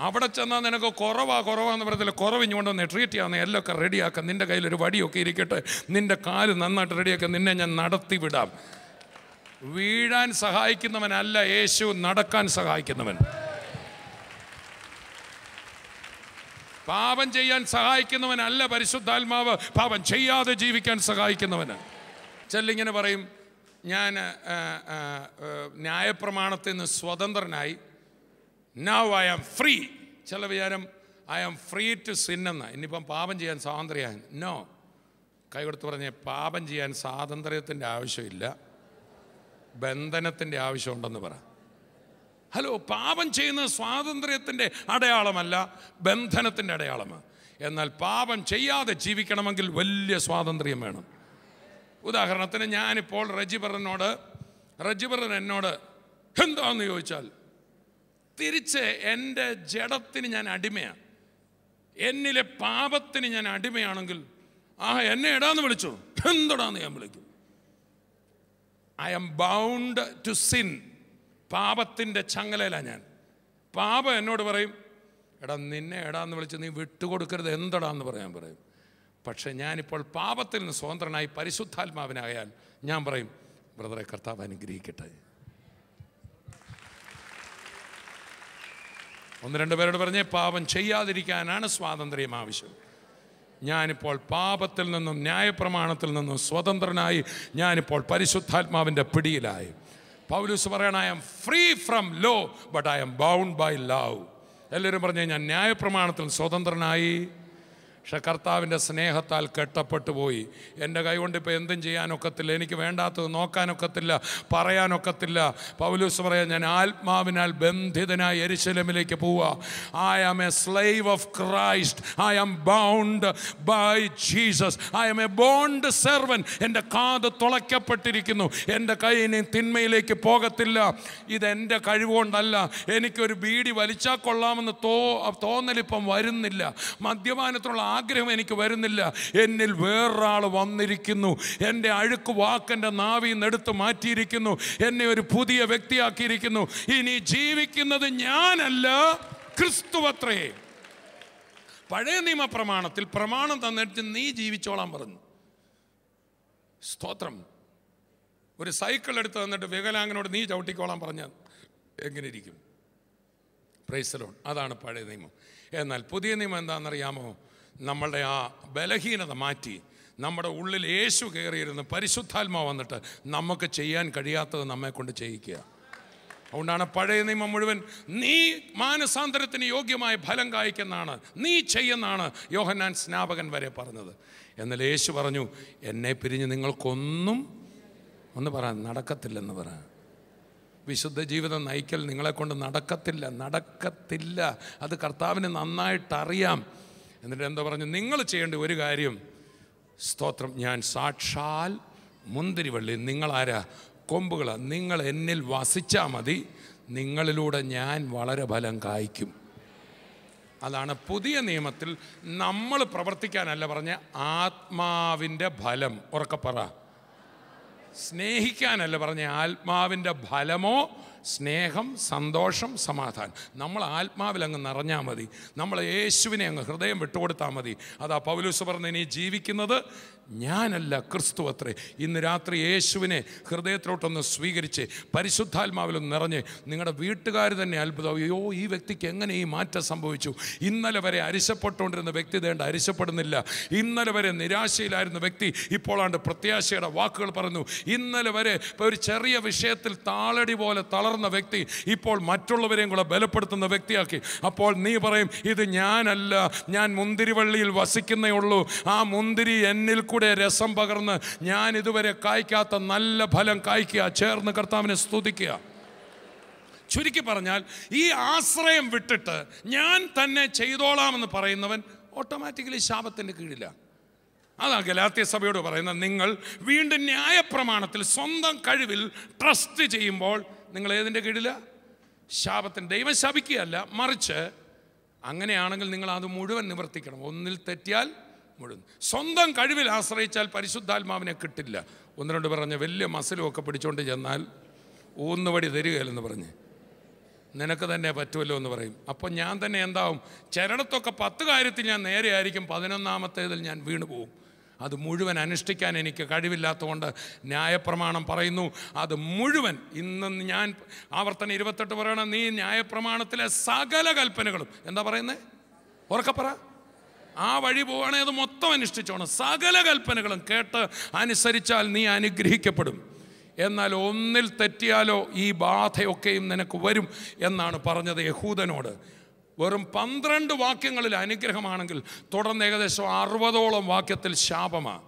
അവിടെ ചെന്നാൽ നിനക്ക് കുറവാന്ന് പറയത്തില്ല, കുറവ് ഇങ്ങോട്ടൊന്ന് ട്രീറ്റ് ചെയ്യാവുന്ന എല്ലൊക്കെ റെഡിയാക്കാം, നിൻ്റെ കയ്യിലൊരു വടിയൊക്കെ ഇരിക്കട്ടെ, നിൻ്റെ കാല് നന്നായിട്ട് റെഡിയാക്കാം, നിന്നെ ഞാൻ നടത്തി വിടാം. വീഴാൻ സഹായിക്കുന്നവനല്ല യേശു, നടക്കാൻ സഹായിക്കുന്നവൻ. പാപം ചെയ്യാൻ സഹായിക്കുന്നവനല്ല പരിശുദ്ധാത്മാവ്, പാപം ചെയ്യാതെ ജീവിക്കാൻ സഹായിക്കുന്നവന്. ചെല്ലിങ്ങനെ പറയും, ഞാൻ ന്യായപ്രമാണത്തിൽ നിന്ന് സ്വതന്ത്രനായി, നൗ ഐ ആം ഫ്രീ. ചില വിചാരം I am free to sin എന്ന, ഇനിയിപ്പം പാപം ചെയ്യാൻ സ്വാതന്ത്ര്യമാണ്. നോ, കൈ കൊടുത്ത് പറഞ്ഞേ, പാപം ചെയ്യാൻ സ്വാതന്ത്ര്യത്തിൻ്റെ ആവശ്യമില്ല, ബന്ധനത്തിൻ്റെ ആവശ്യമുണ്ടെന്ന് പറ. ഹലോ, പാപം ചെയ്യുന്നത് സ്വാതന്ത്ര്യത്തിൻ്റെ അടയാളമല്ല, ബന്ധനത്തിൻ്റെ അടയാളമാണ്. എന്നാൽ പാപം ചെയ്യാതെ ജീവിക്കണമെങ്കിൽ വലിയ സ്വാതന്ത്ര്യം വേണം. ഉദാഹരണത്തിന് ഞാനിപ്പോൾ റജിബറൻ എന്നോട് എന്താണെന്ന് ചോദിച്ചാൽ, തിരിച്ച് എൻ്റെ ജഡത്തിന് ഞാൻ അടിമയാണ്, എന്നിലെ പാപത്തിന് ഞാൻ അടിമയാണെങ്കിൽ എന്നെ ഇടാന്ന് വിളിച്ചു, എന്തൊടാന്ന് ഞാൻ വിളിക്കും. I am bound to sin. പാപത്തിൻ്റെ ചങ്ങലയിലാണ് ഞാൻ. പാപം എന്നോട് പറയും, എടാ നിന്നെ എടാന്ന് വിളിച്ച് നീ വിട്ടുകൊടുക്കരുത്, എന്തടാന്ന് പറയും. പക്ഷേ ഞാനിപ്പോൾ പാപത്തിൽ നിന്ന് സ്വതന്ത്രനായി പരിശുദ്ധാത്മാവിനായാൽ ഞാൻ പറയും, ബ്രദറെ കർത്താവ് അനുഗ്രഹിക്കട്ടെ. ഒന്ന് രണ്ട് പേരോട് പറഞ്ഞേ, പാപം ചെയ്യാതിരിക്കാനാണ് സ്വാതന്ത്ര്യം ആവശ്യം. ഞാനിപ്പോൾ പാപത്തിൽ നിന്നും ന്യായപ്രമാണത്തിൽ നിന്നും സ്വതന്ത്രനായി, ഞാനിപ്പോൾ പരിശുദ്ധാത്മാവിൻ്റെ പിടിയിലായി. പൗലോസ് പറയണം, I am free from law but I am bound by love. എല്ലാവരും പറഞ്ഞേ, ഞാൻ ന്യായപ്രമാണത്തിൽ സ്വതന്ത്രനായി, പക്ഷെ കർത്താവിൻ്റെ സ്നേഹത്താൽ കെട്ടപ്പെട്ടു പോയി. എൻ്റെ കൈ കൊണ്ട് ഇപ്പോൾ എന്തും ചെയ്യാനൊക്കത്തില്ല, എനിക്ക് വേണ്ടാത്തത് നോക്കാനൊക്കത്തില്ല, പറയാനൊക്കത്തില്ല. പൗലോസ് പറയാം, ഞാൻ ആത്മാവിനാൽ ബന്ധിതനായി യെരുശലേമിലേക്ക് പോവുക. I am a slave of Christ, I am bound by Jesus, I am a bond servant. എൻ്റെ കാത് തുളയ്ക്കപ്പെട്ടിരിക്കുന്നു, എൻ്റെ കൈ ഇനി തിന്മയിലേക്ക് പോകത്തില്ല. ഇതെൻ്റെ കഴിവുകൊണ്ടല്ല. എനിക്കൊരു ബീഡി വലിച്ചാൽ കൊള്ളാമെന്ന് തോന്നലിപ്പം വരുന്നില്ല, മദ്യപാനത്തിനുള്ള ആഗ്രഹം എനിക്ക് വരുന്നില്ല. എന്നിൽ വേറൊരാൾ വന്നിരിക്കുന്നു, എൻ്റെ അഴുക്ക് വാക്കെൻ്റെ നാവിൽ നിന്ന് എടുത്ത് മാറ്റിയിരിക്കുന്നു, എന്നെ ഒരു പുതിയ വ്യക്തിയാക്കിയിരിക്കുന്നു. ഇനി ജീവിക്കുന്നത് ഞാനല്ല, ക്രിസ്തുവത്രേ. പഴയ നിയമ പ്രമാണത്തിൽ പ്രമാണം തന്നിട്ട് നീ ജീവിച്ചോളാൻ പറഞ്ഞു. സ്തോത്രം. ഒരു സൈക്കിൾ എടുത്ത് തന്നിട്ട് വികലാംഗനോട് നീ ചവിട്ടിക്കോളാൻ പറഞ്ഞാൽ എങ്ങനെ ഇരിക്കും? Praise the Lord. അതാണ് പഴയ നിയമം. എന്നാൽ പുതിയ നിയമം എന്താണെന്നറിയാമോ? നമ്മളുടെ ആ ബലഹീനത മാറ്റി നമ്മുടെ ഉള്ളിൽ യേശു കയറിയിരുന്ന് പരിശുദ്ധാത്മാവ് വന്നിട്ട് നമുക്ക് ചെയ്യാൻ കഴിയാത്തത് നമ്മെ കൊണ്ട് ചെയ്യിക്കുക. അതുകൊണ്ടാണ് പഴയ നിയമം മുഴുവൻ നീ മാനസാന്തരത്തിന് യോഗ്യമായ ഫലം കായ്ക്കെന്നാണ്, നീ ചെയ്യുന്നതാണ് യോഹന്നാൻ സ്നാപകൻ വരെ പറഞ്ഞത്. എന്നാൽ യേശു പറഞ്ഞു, എന്നെ പിരിഞ്ഞ് നിങ്ങൾക്കൊന്നും ഒന്ന് പറയാൻ നടക്കത്തില്ലെന്ന് പറ. വിശുദ്ധ ജീവിതം നയിക്കൽ നിങ്ങളെക്കൊണ്ട് നടക്കത്തില്ല. അത് കർത്താവിന് നന്നായിട്ടറിയാം. എന്നിട്ട് എന്താ പറഞ്ഞു, നിങ്ങൾ ചെയ്യേണ്ട ഒരു കാര്യം, സ്തോത്രം, ഞാൻ സാക്ഷാൽ മുന്തിരിവള്ളി, നിങ്ങളാരാ? കൊമ്പുകളാണ്. നിങ്ങൾ എന്നിൽ വസിച്ചാൽ മതി, നിങ്ങളിലൂടെ ഞാൻ വളരെ ഫലം കായ്ക്കും. അതാണ് പുതിയ നിയമത്തിൽ നമ്മൾ പ്രവർത്തിക്കാനല്ല പറഞ്ഞ ആത്മാവിൻ്റെ ഫലം. ഉറക്കപ്പറ. സ്നേഹിക്കാനല്ല പറഞ്ഞ ആത്മാവിൻ്റെ ഫലമോ സ്നേഹം, സന്തോഷം, സമാധാനം. നമ്മൾ ആത്മാവിൽ അങ്ങ് നിറഞ്ഞാൽ മതി, നമ്മൾ യേശുവിനെ അങ്ങ് ഹൃദയം വിട്ടുകൊടുത്താൽ മതി. അതാ പൗലോസ് പറഞ്ഞ, ഇനി ജീവിക്കുന്നത് ഞാനല്ല, ക്രിസ്തു അത്രേ. ഇന്ന് രാത്രി യേശുവിനെ ഹൃദയത്തിലോട്ടൊന്ന് സ്വീകരിച്ച് പരിശുദ്ധാത്മാവിലൊന്ന് നിറഞ്ഞ് നിങ്ങളുടെ വീട്ടുകാർ തന്നെ അത്ഭുതം, അയ്യോ ഈ വ്യക്തിക്ക് എങ്ങനെ ഈ മാറ്റം സംഭവിച്ചു? ഇന്നലെ വരെ അരിശപ്പെട്ടുകൊണ്ടിരുന്ന വ്യക്തി ദേണ്ട അരിശപ്പെടുന്നില്ല. ഇന്നലെ വരെ നിരാശയിലായിരുന്ന വ്യക്തി ഇപ്പോഴാണ്ട് പ്രത്യാശയുടെ വാക്കുകൾ പറഞ്ഞു. ഇന്നലെ വരെ ഒരു ചെറിയ വിഷയത്തിൽ താളടി പോലെ തളർന്ന വ്യക്തി ഇപ്പോൾ മറ്റുള്ളവരെയും കൂടെ ബലപ്പെടുത്തുന്ന വ്യക്തിയാക്കി. അപ്പോൾ നീ പറയും, ഇത് ഞാനല്ല, ഞാൻ മുന്തിരിവള്ളിയിൽ വസിക്കുന്നേ ഉള്ളൂ. ആ മുന്തിരി എന്നിൽ കൂടെ രസം പകർന്ന് ഞാൻ ഇതുവരെ കായ്ക്കാത്ത നല്ല ഫലം കായ്ക്കുക. ചേർന്ന് കർത്താവിനെ സ്തുതിക്കുക. ചുരുക്കി പറഞ്ഞാൽ, ഈ ആശ്രയം വിട്ടിട്ട് ഞാൻ തന്നെ ചെയ്തോളാമെന്ന് പറയുന്നവൻ ഓട്ടോമാറ്റിക്കലി ശാപത്തിൻ്റെ കീഴിലാണ്. അതാ ഗലാത്യ സഭയോട് പറയുന്നത്, നിങ്ങൾ വീണ്ടും ന്യായപ്രമാണത്തിൽ സ്വന്തം കഴിവിൽ ട്രസ്റ്റ് ചെയ്യുമ്പോൾ നിങ്ങൾ ഏതിൻ്റെ കീഴിലാണ്? ശാപത്തിന്. ദൈവം ശപിക്കുകയല്ല, മറിച്ച് അങ്ങനെയാണെങ്കിൽ നിങ്ങൾ അത് മുഴുവൻ നിവർത്തിക്കണം. ഒന്നിൽ തെറ്റിയാൽ മുഴുവൻ. സ്വന്തം കഴിവിൽ ആശ്രയിച്ചാൽ പരിശുദ്ധാത്മാവിനെ കിട്ടില്ല. ഒന്ന് രണ്ട് പറഞ്ഞ് വലിയ മസിലും ഒക്കെ പിടിച്ചുകൊണ്ട് ചെന്നാൽ ഊന്നുവടി തരികയില്ലെന്ന് പറഞ്ഞ് നിനക്ക് തന്നെ പറ്റുമല്ലോ എന്ന് പറയും. അപ്പോൾ ഞാൻ തന്നെ എന്താവും? ചിലടത്തൊക്കെ 10 കാര്യത്തിൽ ഞാൻ നേരെയായിരിക്കും, 11ാമത്തേതിൽ ഞാൻ വീണു പോകും. അത് മുഴുവൻ അനുഷ്ഠിക്കാൻ എനിക്ക് കഴിവില്ലാത്തതുകൊണ്ട് ന്യായപ്രമാണം പറയുന്നു, അത് മുഴുവൻ. ഇന്ന് ഞാൻ ആവർത്തനം 28 പറയണം, നീ ന്യായപ്രമാണത്തിലെ സകല കൽപ്പനകളും, എന്താ പറയുന്നത്? ഉറക്കപ്പറ. ആ വഴി പോവുകയാണെങ്കിൽ അത് മൊത്തം അനുഷ്ഠിച്ചോണം. സകല കൽപ്പനകളും കേട്ട് അനുസരിച്ചാൽ നീ അനുഗ്രഹിക്കപ്പെടും. എന്നാൽ ഒന്നിൽ തെറ്റിയാലോ ഈ ബാധയൊക്കെയും നിനക്ക് വരും എന്നാണ് പറഞ്ഞത് യഹൂദനോട്. വെറും 12 വാക്യങ്ങളിൽ അനുഗ്രഹമാണെങ്കിൽ തുടർന്ന് ഏകദേശം 60ഓളം വാക്യത്തിൽ ശാപമാണ്.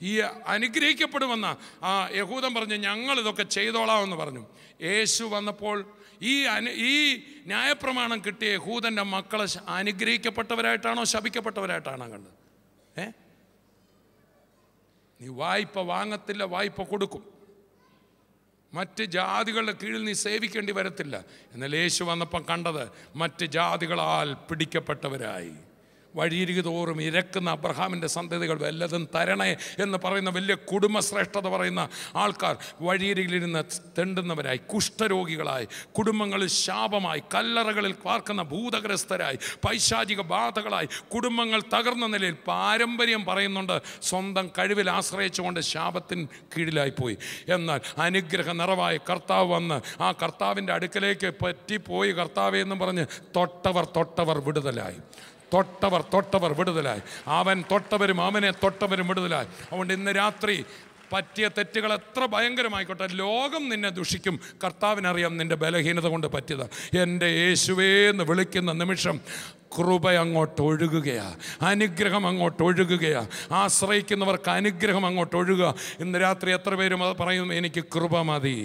ഈ അനുഗ്രഹിക്കപ്പെടുമെന്ന ആ യഹൂദൻ പറഞ്ഞു, ഞങ്ങളിതൊക്കെ ചെയ്തോളാമെന്ന് പറഞ്ഞു. യേശു വന്നപ്പോൾ ഈ ന്യായപ്രമാണം കിട്ടിയ യഹൂദൻ്റെ മക്കളെ അനുഗ്രഹിക്കപ്പെട്ടവരായിട്ടാണോ ശപിക്കപ്പെട്ടവരായിട്ടാണോ കണ്ടത്? നീ വായ്പ വാങ്ങത്തില്ല, വായ്പ കൊടുക്കും. മറ്റ് ജാതികളുടെ കീഴിൽ നീ സേവിക്കേണ്ടി വരത്തില്ല. എന്നാൽ യേശു വന്നപ്പം കണ്ടത് മറ്റ് ജാതികളാൽ പിടിക്കപ്പെട്ടവരായി. വഴിയരികു തോറും ഇരക്കുന്ന അബ്രഹാമിൻ്റെ സന്തതികൾ വല്ലതും തരണേ എന്ന് പറയുന്ന വലിയ കുടുംബശ്രേഷ്ഠത പറയുന്ന ആൾക്കാർ വഴിയരികിലിരുന്ന് തെണ്ടുന്നവരായി, കുഷ്ഠരോഗികളായി, കുടുംബങ്ങളിൽ ശാപമായി, കല്ലറകളിൽ പാർക്കുന്ന ഭൂതഗ്രസ്തരായി, പൈശാചിക ബാധകളായി, കുടുംബങ്ങൾ തകർന്ന നിലയിൽ. പാരമ്പര്യം പറയുന്നുണ്ട് സ്വന്തം കഴിവിൽ ആശ്രയിച്ചുകൊണ്ട് ശാപത്തിന് കീഴിലായിപ്പോയി. എന്നാൽ അനുഗ്രഹ നിറവായ കർത്താവ് വന്ന് ആ കർത്താവിൻ്റെ അടുക്കലേക്ക് പറ്റിപ്പോയി കർത്താവേ എന്ന് പറഞ്ഞ് തൊട്ടവർ വിടുതലായി. തൊട്ടവർ വിടുതലായി. അവൻ തൊട്ടവരും അവനെ തൊട്ടവരും വിടുതലായി. അതുകൊണ്ട് ഇന്ന് രാത്രി പറ്റിയ തെറ്റുകൾ എത്ര ഭയങ്കരമായിക്കോട്ടെ, ലോകം നിന്നെ ദുഷിക്കും, കർത്താവിനറിയാം നിൻ്റെ ബലഹീനത കൊണ്ട് പറ്റിയത്. എൻ്റെ യേശുവേ എന്ന് വിളിക്കുന്ന നിമിഷം കൃപ അങ്ങോട്ട് ഒഴുകുകയാണ്, അനുഗ്രഹം അങ്ങോട്ട് ഒഴുകുകയാണ്. ആശ്രയിക്കുന്നവർക്ക് അനുഗ്രഹം അങ്ങോട്ട് ഒഴുകുക. ഇന്ന് രാത്രി എത്ര പേരും അത് പറയും, എനിക്ക് കൃപ മതി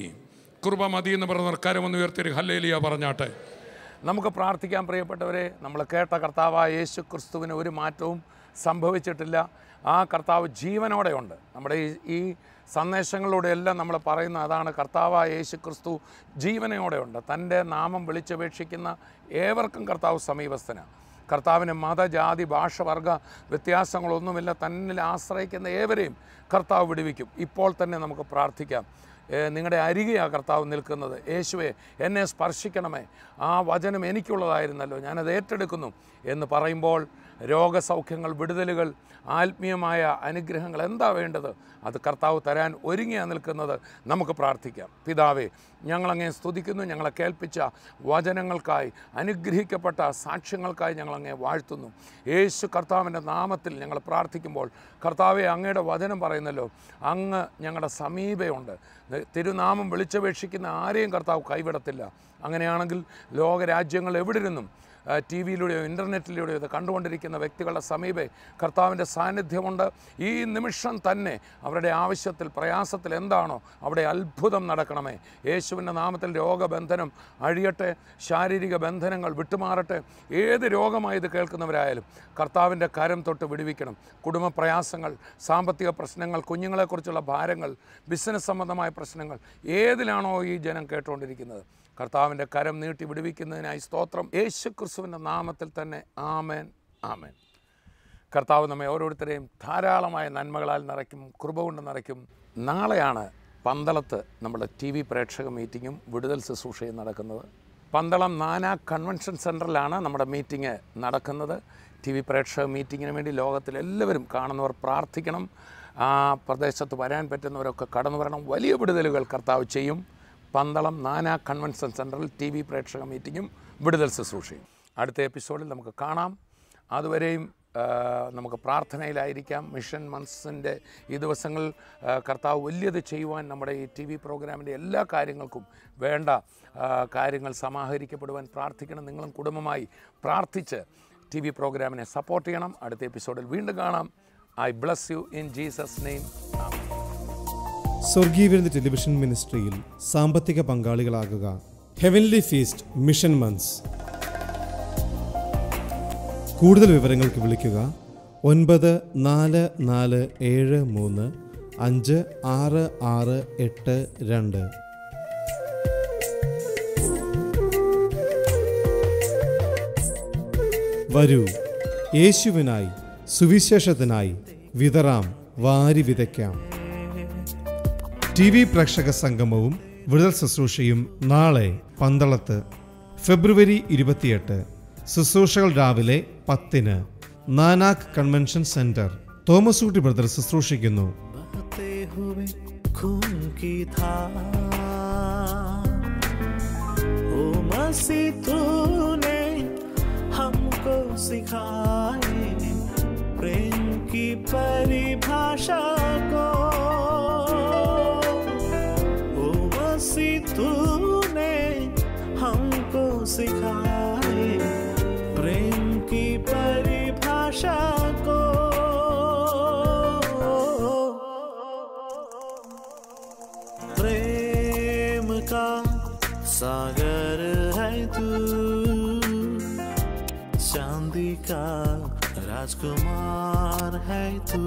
എന്ന് പറഞ്ഞവർ കരമൊന്ന് ഉയർത്തി ഹല്ലേലൂയ പറഞ്ഞാട്ടെ. നമുക്ക് പ്രാർത്ഥിക്കാൻ പ്രിയപ്പെട്ടവരെ. നമ്മൾ കേട്ട കർത്താവായ യേശു ക്രിസ്തുവിന് ഒരു മാറ്റവും സംഭവിച്ചിട്ടില്ല. ആ കർത്താവ് ജീവനോടെ ഉണ്ട്. നമ്മുടെ ഈ സന്ദേശങ്ങളിലൂടെയെല്ലാം നമ്മൾ പറയുന്ന അതാണ്, കർത്താവായ യേശു ക്രിസ്തു ജീവനോടെ ഉണ്ട്. തൻ്റെ നാമം വിളിച്ചപേക്ഷിക്കുന്ന ഏവർക്കും കർത്താവ് സമീപസ്ഥനാണ്. കർത്താവിന് മത, ജാതി, ഭാഷ, വർഗ വ്യത്യാസങ്ങളൊന്നുമില്ല. തന്നിൽ ആശ്രയിക്കുന്ന ഏവരെയും കർത്താവ് വിടുവിക്കും. ഇപ്പോൾ തന്നെ നമുക്ക് പ്രാർത്ഥിക്കാം. നിങ്ങളുടെ അരികെയാണ് കർത്താവ് നിൽക്കുന്നത്. യേശുവേ, എന്നെ സ്പർശിക്കണമേ, ആ വചനം എനിക്കുള്ളതായിരുന്നല്ലോ, ഞാനത് ഏറ്റെടുക്കുന്നു എന്ന് പറയുമ്പോൾ രോഗസൗഖ്യങ്ങൾ, വിടുതലുകൾ, ആത്മീയമായ അനുഗ്രഹങ്ങൾ എന്താ വേണ്ടത് അത് കർത്താവ് തരാൻ ഒരുങ്ങിയാണ് നിൽക്കുന്നത്. നമുക്ക് പ്രാർത്ഥിക്കാം. പിതാവേ, ഞങ്ങളങ്ങേ സ്തുതിക്കുന്നു. ഞങ്ങളെ കേൾപ്പിച്ച വചനങ്ങൾക്കായി, അനുഗ്രഹിക്കപ്പെട്ട സാക്ഷ്യങ്ങൾക്കായി ഞങ്ങളങ്ങേ വാഴ്ത്തുന്നു. യേശു കർത്താവിൻ്റെ നാമത്തിൽ ഞങ്ങൾ പ്രാർത്ഥിക്കുമ്പോൾ കർത്താവെ, അങ്ങയുടെ വചനം പറയുന്നല്ലോ, അങ്ങ് ഞങ്ങളുടെ സമീപമുണ്ട്. തിരുനാമം വിളിച്ചപേക്ഷിക്കുന്ന ആരെയും കർത്താവ് കൈവിടത്തില്ല. അങ്ങനെയാണെങ്കിൽ ലോകരാജ്യങ്ങൾ എവിടിരുന്നും ടി വിയിലൂടെയോ ഇൻ്റർനെറ്റിലൂടെയോ ഇത് കണ്ടുകൊണ്ടിരിക്കുന്ന വ്യക്തികളുടെ സമീപേ കർത്താവിൻ്റെ സാന്നിധ്യമുണ്ട്. ഈ നിമിഷം തന്നെ അവരുടെ ആവശ്യത്തിൽ പ്രയാസത്തിൽ എന്താണോ അവിടെ അത്ഭുതം നടക്കണമേ. യേശുവിൻ്റെ നാമത്തിൽ രോഗബന്ധനം അഴിയട്ടെ, ശാരീരിക ബന്ധനങ്ങൾ വിട്ടുമാറട്ടെ. ഏത് രോഗമായി ഇത് കേൾക്കുന്നവരായാലും കർത്താവിൻ്റെ കരം തൊട്ട് വിടുവിക്കണം. കുടുംബ പ്രയാസങ്ങൾ, സാമ്പത്തിക പ്രശ്നങ്ങൾ, കുഞ്ഞുങ്ങളെക്കുറിച്ചുള്ള ഭാരങ്ങൾ, ബിസിനസ് സംബന്ധമായ പ്രശ്നങ്ങൾ, ഏതിലാണോ ഈ ജനം കേട്ടുകൊണ്ടിരിക്കുന്നത് കർത്താവിൻ്റെ കരം നീട്ടി വിടുവിക്കുന്നതിനായി സ്തോത്രം. യേശു ക്രിസ്തുവിൻ്റെ നാമത്തിൽ തന്നെ ആമേൻ, ആമേൻ. കർത്താവ് നമ്മെ ഓരോരുത്തരെയും ധാരാളമായ നന്മകളാൽ നിറയ്ക്കും, കൃപ കൊണ്ട് നിറയ്ക്കും. നാളെയാണ് പന്തളത്ത് നമ്മുടെ ടി വി പ്രേക്ഷക മീറ്റിങ്ങും വിടുതൽ ശുശ്രൂഷയും നടക്കുന്നത്. പന്തളം നാനാക് കൺവെൻഷൻ സെൻറ്ററിലാണ് നമ്മുടെ മീറ്റിംഗ് നടക്കുന്നത്. ടി വി പ്രേക്ഷക മീറ്റിങ്ങിന് വേണ്ടി ലോകത്തിലെല്ലാവരും കാണുന്നവർ പ്രാർത്ഥിക്കണം. ആ പ്രദേശത്ത് വരാൻ പറ്റുന്നവരൊക്കെ കടന്നു വരണം. വലിയ വിടുതലുകൾ കർത്താവ് ചെയ്യും. പന്തളം നാനാക് കൺവെൻഷൻ സെൻറ്ററിൽ ടി വി പ്രേക്ഷക മീറ്റിങ്ങും വിടുതൽ ശുശ്രൂഷയും. അടുത്ത എപ്പിസോഡിൽ നമുക്ക് കാണാം. അതുവരെയും നമുക്ക് പ്രാർത്ഥനയിലായിരിക്കാം. മിഷൻ മന്ത്സിൻ്റെ ഈ ദിവസങ്ങളിൽ കർത്താവ് വലിയത് ചെയ്യുവാൻ നമ്മുടെ ഈ ടി വി പ്രോഗ്രാമിൻ്റെ എല്ലാ കാര്യങ്ങൾക്കും വേണ്ട കാര്യങ്ങൾ സമാഹരിക്കപ്പെടുവാൻ പ്രാർത്ഥിക്കണം. നിങ്ങളും കുടുംബമായി പ്രാർത്ഥിച്ച് ടി വി പ്രോഗ്രാമിനെ സപ്പോർട്ട് ചെയ്യണം. അടുത്ത എപ്പിസോഡിൽ വീണ്ടും കാണാം. I bless you in Jesus name. സ്വർഗീയവിരുന്ന് ടെലിവിഷൻ മിനിസ്ട്രിയിൽ സാമ്പത്തിക പങ്കാളികളാകുക. Heavenly feast mission months. കൂടുതൽ വിവരങ്ങൾക്ക് വിളിക്കുക 9447356682. വരൂ, യേശുവിനായി സുവിശേഷത്തിനായി വിതറാം, വാരി വിതയ്ക്കാം. ടി വി പ്രേക്ഷക സംഗമവും വിടുതൽ ശുശ്രൂഷയും നാളെ പന്തളത്ത്. ഫെബ്രുവരി 28. ശുശ്രൂഷകൾ രാവിലെ 10 Nanak convention centre. Thomas Ooty brother ശുശ്രൂഷിക്കുന്നു. प्रेम की परिभाषा को ओ मसीह तूने हमको सिखाए, प्रेम की परिभाषा को। प्रेम का सागर है तू, चांदी का राजकुमार है तू।